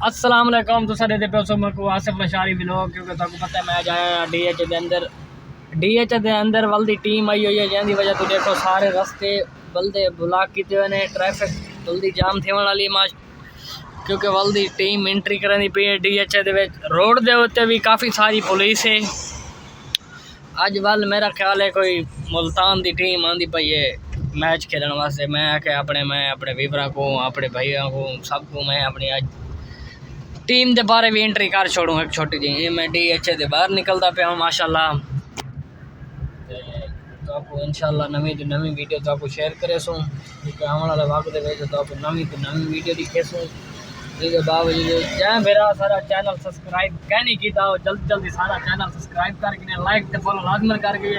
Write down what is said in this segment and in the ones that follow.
अस्सलाम वालेकुम। तुसा दे पे सो मैं को आसिफ लशारी व्लॉग, क्योंकि तुमको पता है मैं आज आया डीएच दे अंदर वल दी टीम आई हुई है, जिंदी वजह तो देखो सारे रास्ते बल्दे ब्लॉक किए हुए ने, ट्रैफिक जल्दी जाम थी वाली माश, क्योंकि वल दी टीम एंट्री करनी पी है डीएच दे विच। रोड दे उत्ते भी काफ़ी सारी पुलिस है। अज वल मेरा ख्याल है कोई मुल्तान दी टीम आंदी पई है मैच खेलने वास्ते। मैं अपने वीवरा को, अपने भैया को, सबको मैं अपनी आज टीम के बारे भी एंट्री कर छोड़ूँ एक छोटी जी। मैं डीएच के बाहर निकलता पाया हूँ माशाल्लाह। तो आपको इंशाल्लाह नवी वीडियो तो आपको शेयर करे सूँ, क्योंकि आने वाले वक्त तो आपको नवी वीडियो दिखे सूँ। इसके बावजूद जै मेरा सारा चैनल सब्सक्राइब कह नहीं किया, जल्दी सारा चैनल सब्सक्राइब करके लाइक तो फॉलो लाजमन करके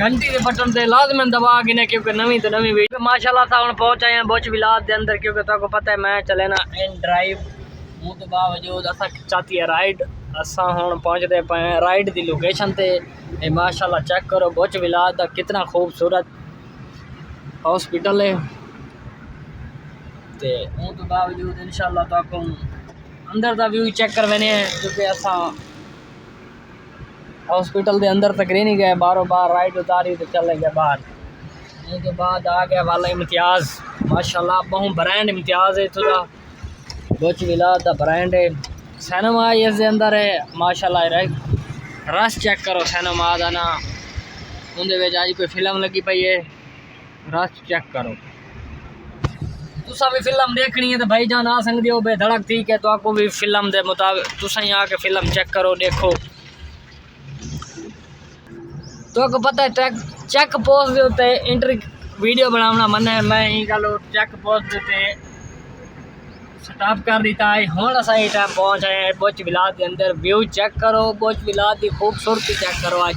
घंटी के बटन से लाजमन दबा के, क्योंकि नवी वीडियो माशाल्लाह था हम पहुँच आए हैं बुच विलास के अंदर। क्योंकि तुमको पता है मैं चले ना इन ड्राइव मुँह तो बावजूद असा चाहती है राइड, असा हम पहुँचते पे राइड की लोकेशन ते। माशाल्लाह चेक करो बुच विलास का कितना खूबसूरत हॉस्पिटल है। तो उन तो बावजूद इंशाल्लाह तो आपको अंदर का व्यू चेक करवाने हैं, क्योंकि असा हॉस्पिटल के अंदर तक नहीं गए, बारों बार राइड उतारी तो चले गए बाहर। उसके बाद आ गया वाला इम्तियाज़, माशाल्लाह बहु ब्रांड इम्तियाज़ है इतना बुच विलास का ब्रांड है। सिनेमा इसके अंदर है माशाल्लाह, रश चेक करो सिनेमा का ना, उनके अज कोई फिल्म लगी पई है, रश चेक करो। तुसा भी फिल्म देखनी है तो भाई जान आ सकते हो बेधड़क, ठीक है। तो आपको भी फिल्म के मुताबिक तुसा ही आके फिल्म चेक करो, देखो। तो आपको पता है चेक पोस्ट के उत्ते एंट्री वीडियो बनाना मन है, मैं ही गलो चेक पोस्ट के स्टॉप कर दिता है। हुण असा ही टाइम पहुँच आए हैं बुच विलास के अंदर। व्यू चेक करो, बुच विलास की खूबसूरती चेक करो। आज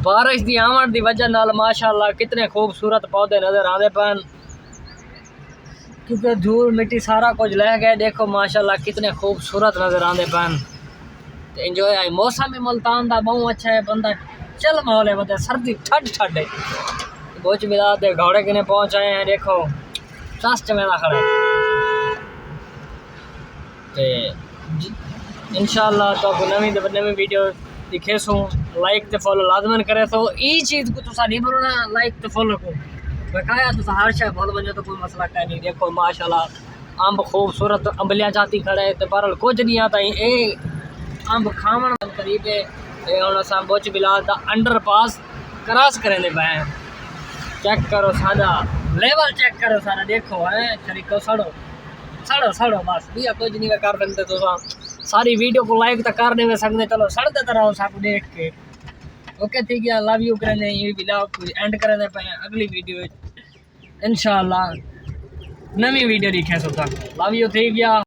बारिश की आवन की वजह नाल माशाल्लाह कितने खूबसूरत पौधे नज़र आते पैन, क्योंकि धूल मिट्टी सारा कुछ लह गया। देखो माशाल्लाह कितने खूबसूरत नज़र आते पैन। तो इंजॉय आई, मौसम भी मुल्तान का बहुत अच्छा है, बंदा चल माहौल है, मतलब सर्दी ठंड है। बुच विलास के घोड़े किने पहुँच आए हैं, देखो ट्रस्ट में ना खड़े। तो इंशाल्लाह तो आपको नवी वीडियो दिखे सूँ, लाइक तो फॉलो लाजमन करे। तो ये चीज़ को तुसा नहीं बोलना लाइक तो फॉलो को बकाया, तुसा हर शय फॉलो बनो तो कोई मसला का नहीं। देखो माशाल्लाह अम्ब खूबसूरत अम्बलियाँ जाती खड़े, तो बहरहाल कुछ नहीं आता ये अम्ब खावन करीब है। हम असा बुच विलास का अंडरपास क्रॉस करें पे चेक करो, सारा लेवल चेक करो सारा, देखो है शरीको सड़ो बस भैया कुछ नहीं कर सकते। तो सारी वीडियो को लाइक तो कर दे सकते, चलो सड़ते तो रहो सब देख के। ओके ठीक है, लव यू करें, ये व्लॉग एंड करें पे अगली वीडियो इंशाल्लाह नवी वीडियो दिखे सो तक। लव यू ठीक है।